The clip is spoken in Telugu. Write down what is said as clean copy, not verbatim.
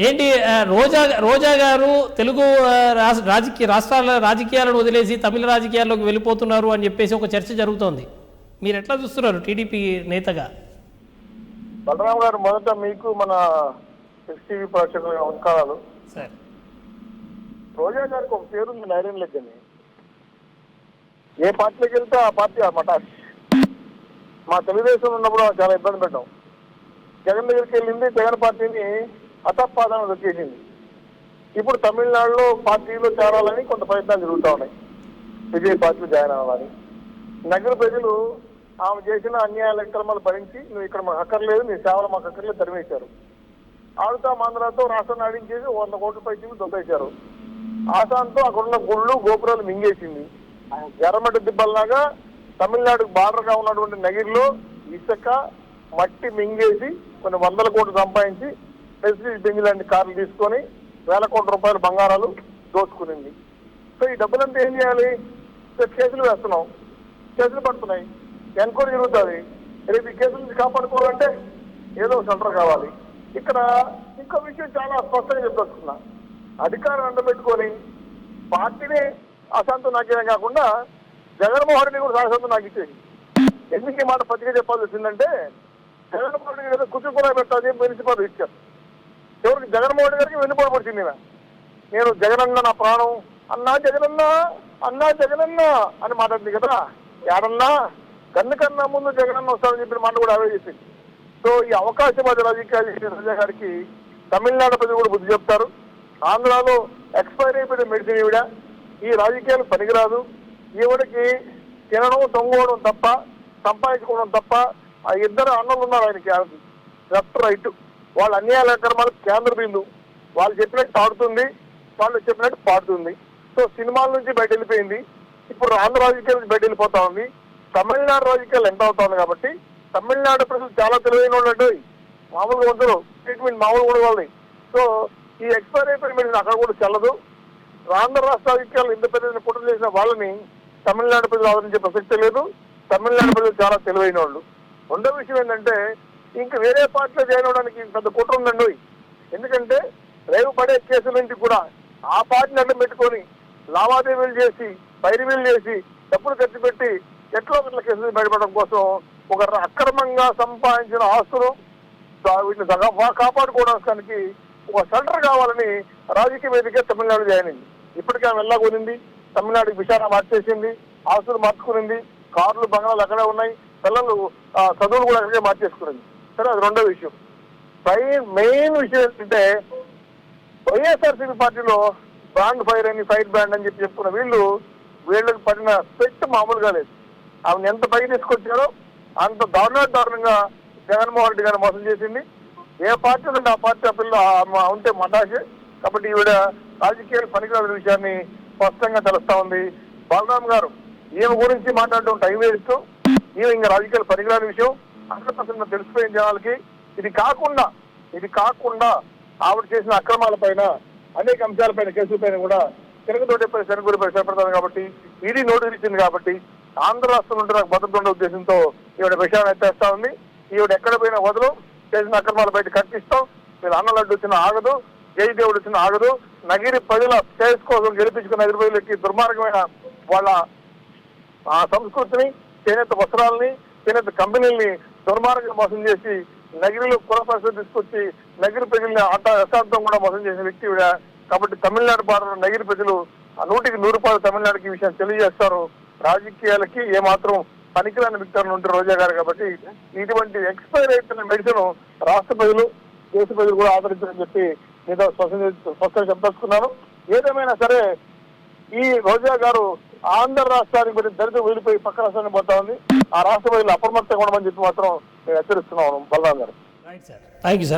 ఏంటి రోజా గారు తెలుగు రాష్ట్రాల రాజకీయాలను వదిలేసి తమిళ రాజకీయాల్లోకి వెళ్ళిపోతున్నారు అని చెప్పేసి ఒక చర్చ జరుగుతోంది. మీరు ఎట్లా చూస్తున్నారు టీడీపీ నేతగా? బలరాం గారు, మొదట మీకు మన ఎస్టీవీ ప్రేక్షకుల నమస్కారాలు. సార్, రోజా గారికి ఒక పేరుంది, నైరన్ లెగ్ అని. ఏ పార్టీలోకి వెళ్తే ఆ పార్టీ ఆ మటాష్. మా తెలుగుదేశం ఉన్నప్పుడు చాలా ఇబ్బంది పెట్టాం. జగన్ దగ్గరికి వెళ్ళింది, జగన్ పార్టీని అతపాదన దొక్కేసింది. ఇప్పుడు తమిళనాడులో పార్టీలో చేరాలని కొంత ప్రయత్నాలు జరుగుతూ ఉన్నాయి. విజయ్ పార్టీలో జాయిన్ అవ్వాలని. నగర ప్రజలు ఆమె చేసిన అన్యాయాల అక్రమాలు భరించి, నువ్వు ఇక్కడ మాకు అక్కర్లేదు, నీ సేవలు మాకు అక్కర్లేదు తరిమేశారు. ఆడుతా మాంధ్రాతో రాష్ట్రాన్ని ఆడించేసి 100 కోట్ల పైసలు దొబ్బేశారు. ఆసాంతో అక్కడున్న గుళ్ళు గోపురాలు మింగేసింది. ఎర్రమట్టి దిబ్బల్లాగా తమిళనాడుకు బార్డర్గా ఉన్నటువంటి నగిరిలో ఇసుక మట్టి మింగేసి కొన్ని 100 కోట్లు సంపాదించి ప్రెసిడెంట్ బెంజ్ లాంటి కార్లు తీసుకొని 1000 కోట్ల రూపాయల బంగారాలు దోచుకునింది. సో ఈ డబ్బులంతా ఏం చేయాలి? కేసులు వేస్తున్నాం, కేసులు పడుతున్నాయి, ఎంక్వైరీ జరుగుతుంది. రేపు ఈ కేసుల నుంచి కాపాడుకోవాలంటే ఏదో సెంటర్ కావాలి. ఇక్కడ ఇంకో విషయం చాలా స్పష్టంగా చెప్పొస్తున్నా. అధికారం అండబెట్టుకొని పార్టీని అశాంతం నాకేనే కాకుండా జగన్మోహన్ రెడ్డి కూడా శాశ్వతం నాకు ఇచ్చేది. ఎందుకు ఈ మాట పత్రిక చెప్పాల్సి వచ్చిందంటే, జగన్మోహన్ రెడ్డి గారు కూర్చుని పెట్టాలి మున్సిపల్ ఇచ్చారు. ఎవరికి? జగన్మోహన్ రెడ్డి గారికి వెన్నుపోటు పడుతుంది. నేను జగనన్న నా ప్రాణం, అన్నా జగనన్నా, అన్నా జగనన్నా అని మాట్లాడింది కదా. ఏడన్నా కన్నా ముందు జగనన్న వస్తాడని చెప్పిన మాట కూడా అవే చెప్పింది. సో ఈ అవకాశవాద రాజకీయాలు చేసిన రోజా గారికి తమిళనాడు ప్రజలు కూడా బుద్ధి చెప్తారు. ఆంధ్రాలో ఎక్స్పైర్ అయిపోయిన మెడిసిన్ ఈవిడ, ఈ రాజకీయాలు పనికిరాదు. ఈవిడకి తినడం తొంగోవడం తప్ప, సంపాదించుకోవడం తప్ప. ఆ ఇద్దరు అన్నలు ఉన్నారు ఆయనకి, లెఫ్ట్ రైట్. వాళ్ళ అన్యాయాల అక్రమాలకు కేంద్ర బిందు. వాళ్ళు చెప్పినట్టు ఆడుతుంది, వాళ్ళు చెప్పినట్టు పాడుతుంది. సో సినిమాల నుంచి బయట వెళ్ళిపోయింది. ఇప్పుడు ఆంధ్ర రాజకీయాల నుంచి బయట వెళ్ళిపోతా ఉంది. తమిళనాడు రాజకీయాలు ఎంత అవుతా ఉంది కాబట్టి తమిళనాడు ప్రజలు చాలా తెలివైన వాళ్ళు. మామూలుగా ఉండరు, ట్రీట్మెంట్ మామూలు కూడా వాళ్ళది. సో ఈ ఎక్స్పైర్ అయిపోయిన మెడిసిన్ అక్కడ కూడా చెల్లదు. ఆంధ్ర రాష్ట్ర రాజకీయాలు ఇంత పెద్ద కుట్ర చేసిన వాళ్ళని తమిళనాడు ప్రజలు ఆదరించే ప్రసక్తే లేదు. తమిళనాడు ప్రజలు చాలా తెలివైన వాళ్ళు. రెండో విషయం ఏంటంటే, ఇంకా వేరే పార్టీలో జాయిన్ అవడానికి పెద్ద కుట్ర ఉందండి. ఎందుకంటే రేవు పడే కేసుల నుంచి కూడా ఆ పార్టీని అడ్డం పెట్టుకొని లావాదేవీలు చేసి, పైరువీలు చేసి, డబ్బులు ఖర్చు పెట్టి ఎట్లా ఒకట్ల కేసులు బయటపడడం కోసం ఒక అక్రమంగా సంపాదించిన ఆస్తులు వీటిని కాపాడుకోవడానికి ఒక సెంటర్ కావాలని రాజకీయ వేదిక తమిళనాడు జాయిన్ అయింది. ఇప్పటికే ఆమె వెళ్ళాకొనింది, తమిళనాడుకి విషయాన్ని మార్చేసింది, ఆస్తులు మార్చుకునింది, కార్లు బంగాళాలు అక్కడే ఉన్నాయి, పిల్లలు చదువులు కూడా అక్కడే మార్చేసుకునింది. సరే, అది రెండో విషయం. మెయిన్ విషయం ఏంటంటే, వైఎస్ఆర్సీపీ పార్టీలో బ్రాండ్ ఫైర్ అని, ఫైర్ బ్రాండ్ అని చెప్పుకున్న వీళ్ళకి పడిన పెట్టి మామూలుగా లేదు. ఆమెను ఎంత పైకి తీసుకొచ్చారో అంత దారుణంగా జగన్మోహన్ రెడ్డి గారు మోసం చేసింది. ఏ పార్టీ ఉంటే ఆ పార్టీ అప్పట్లో ఉంటే మటాషే. కాబట్టి ఈవిడ రాజకీయాలు పనికిరాని విషయాన్ని స్పష్టంగా తెలుస్తా ఉంది. బలరాం గారు ఈమె గురించి మాట్లాడడం టైం వేస్తూ, ఈమె ఇంకా రాజకీయాలు పనికిరాని విషయం అసలు తెలిసిపోయిన జనాలకి. ఇది కాకుండా ఆవిడ చేసిన అక్రమాలపైన, అనేక అంశాలపైన, కేసులపైన కూడా తిరగతోటిపై శనగూరిపై చేపడతాను. కాబట్టి ఈడీ నోటీసు ఇచ్చింది. కాబట్టి ఆంధ్ర రాష్ట్రం ఉంటే నాకు భద్రత ఉండే ఉద్దేశంతో ఈవిడ విషయాన్ని ఎత్తేస్తా ఉంది. ఈవిడ ఎక్కడ పోయినా వదలు, చేసిన అక్రమాల బయట కట్టిస్తాం. మీరు అన్నలడ్డు వచ్చిన ఆగదు, జై దేవుడు వచ్చిన ఆగదు. నగిరి ప్రజల శ్రేయస్ కోసం గెలిపించుకున్న నగిరి ప్రజలకి దుర్మార్గమైన వాళ్ళ ఆ సంస్కృతిని, చేనేత వస్త్రాలని, చేనేత కంపెనీలని దుర్మార్గంగా మోసం చేసి నగిరిలో కుల పరిస్థితి తీసుకొచ్చి నగిరి ప్రజల్ని అశాంతం కూడా మోసం చేసిన వ్యక్తి ఈవిడ. కాబట్టి తమిళనాడు బార్డర్ నగిరి ప్రజలు 100కి 100 తమిళనాడుకి ఈ విషయం తెలియజేస్తారు. రాజకీయాలకి ఏమాత్రం పనికిరాని వ్యక్తులు ఉంటారు రోజా గారు. కాబట్టి ఇటువంటి ఎక్స్పైర్ అయిపోయిన మెడిసిన్ రాష్ట్ర ప్రజలు, దేశ ప్రజలు కూడా ఆదరించారని చెప్పి మీద స్పష్టంగా చెప్పదలుచుకున్నాను. ఏదేమైనా సరే, ఈ రోజా గారు ఆంధ్ర రాష్ట్రానికి మరి దరిద్రం వదిలిపోయి పక్క రాష్ట్రానికి పోతా ఉంది. ఆ రాష్ట్ర ప్రజలు అప్రమత్తంగా ఉండమని చెప్పి మాత్రం నేను హెచ్చరిస్తున్నాను. బలరాం గారు. Thank you sir.